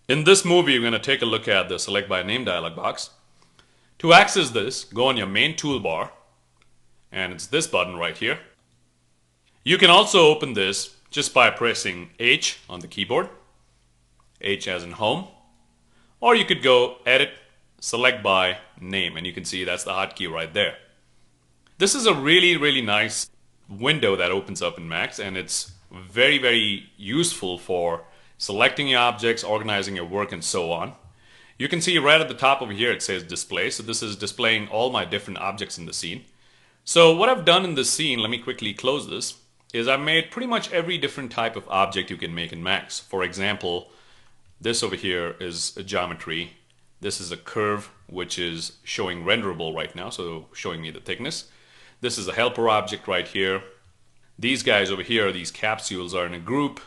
In this movie, we're going to take a look at the Select by Name dialog box. To access this, go on your main toolbar, and it's this button right here. You can also open this just by pressing H on the keyboard, H as in home, or you could go Edit, Select by Name, and you can see that's the hotkey right there. This is a really nice window that opens up in Max, and it's very useful for selecting your objects, organizing your work, and so on. You can see right at the top over here it says display, so this is displaying all my different objects in the scene. So what I've done in this scene, let me quickly close this, is I've made pretty much every different type of object you can make in Max. For example, this over here is a geometry. This is a curve which is showing renderable right now, so showing me the thickness. This is a helper object right here. These guys over here, these capsules, are in a group,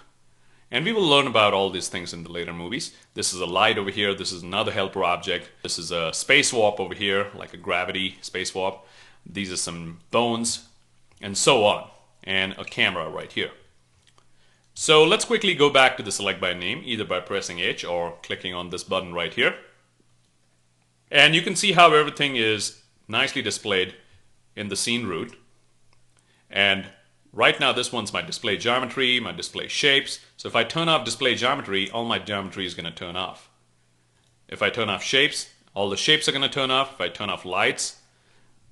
and we will learn about all these things in the later movies. This is a light over here. This is another helper object. This is a space warp over here, like a gravity space warp. These are some bones, and so on, and a camera right here. So let's quickly go back to the Select by Name, either by pressing H or clicking on this button right here. And you can see how everything is nicely displayed in the scene root. And right now this one's my display geometry, my display shapes. So if I turn off display geometry, all my geometry is going to turn off. If I turn off shapes, all the shapes are going to turn off. If I turn off lights,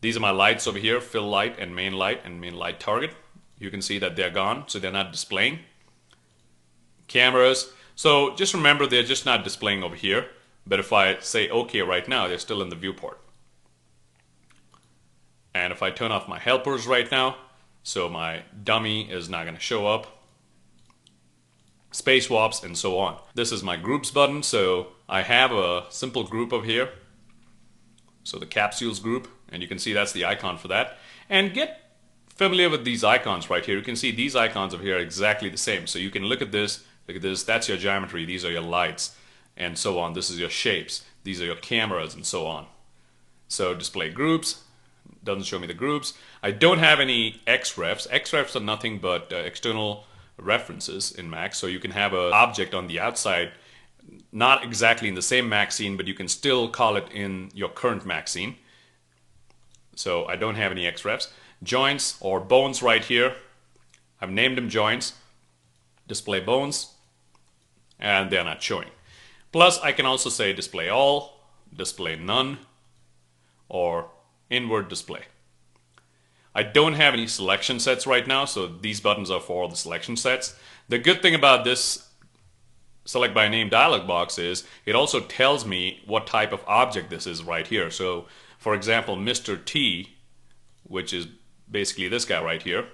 these are my lights over here, fill light and main light target. You can see that they're gone, so they're not displaying. Cameras, so just remember they're just not displaying over here. But if I say OK right now, they're still in the viewport. And if I turn off my helpers right now, so my dummy is not going to show up. Space swaps and so on. This is my groups button, so I have a simple group over here. So the capsules group, and you can see that's the icon for that. And get familiar with these icons right here. You can see these icons over here are exactly the same. So you can look at this, that's your geometry, these are your lights, and so on. This is your shapes, these are your cameras, and so on. So display groups. Doesn't show me the groups. I don't have any xrefs. Xrefs are nothing but external references in Max. So you can have an object on the outside, not exactly in the same Max scene, but you can still call it in your current Max scene. So I don't have any xrefs. Joints or bones right here. I've named them joints. Display bones, and they're not showing. Plus I can also say display all, display none, or inward display. I don't have any selection sets right now, so these buttons are for the selection sets. The good thing about this Select by Name dialog box is it also tells me what type of object this is right here. So for example, Mr. T, which is basically this guy right here,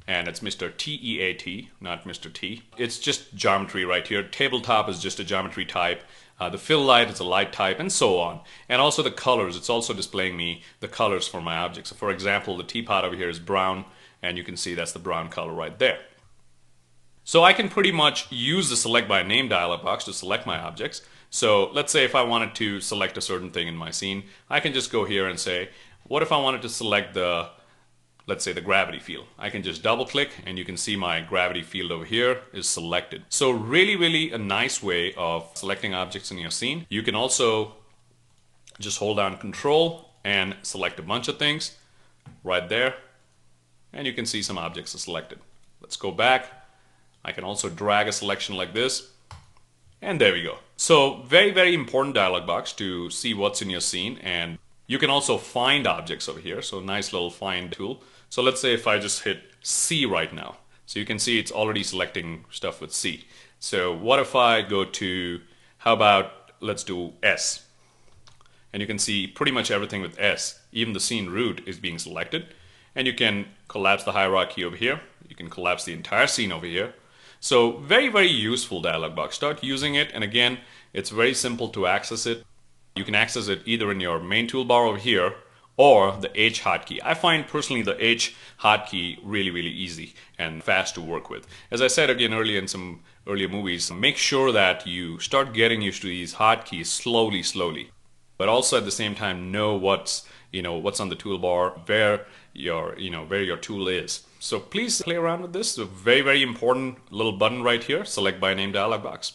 and it's Mr. TEAT, not Mr. T. It's just geometry right here. Tabletop is just a geometry type. The fill light is a light type, and so on. And also the colors, it's also displaying me the colors for my objects. So for example, the teapot over here is brown, and you can see that's the brown color right there. So I can pretty much use the Select by Name dialog box to select my objects. So let's say if I wanted to select a certain thing in my scene, I can just go here and say, what if I wanted to select the, let's say, the gravity field. I can just double click and you can see my gravity field over here is selected. So really a nice way of selecting objects in your scene. You can also just hold down Control and select a bunch of things right there, and you can see some objects are selected. Let's go back. I can also drag a selection like this, and there we go. So very important dialog box to see what's in your scene, and you can also find objects over here. So nice little find tool. So let's say if I just hit C right now. So you can see it's already selecting stuff with C. So what if I go to, how about, let's do S. And you can see pretty much everything with S. Even the scene root is being selected. And you can collapse the hierarchy over here. You can collapse the entire scene over here. So very useful dialog box. Start using it, and again, it's very simple to access it. You can access it either in your main toolbar over here or the H hotkey. I find personally the H hotkey really easy and fast to work with. As I said again earlier in some earlier movies, make sure that you start getting used to these hotkeys slowly. But also at the same time know what's on the toolbar, where your tool is. So please play around with this. It's a very important little button right here, Select by Name dialog box.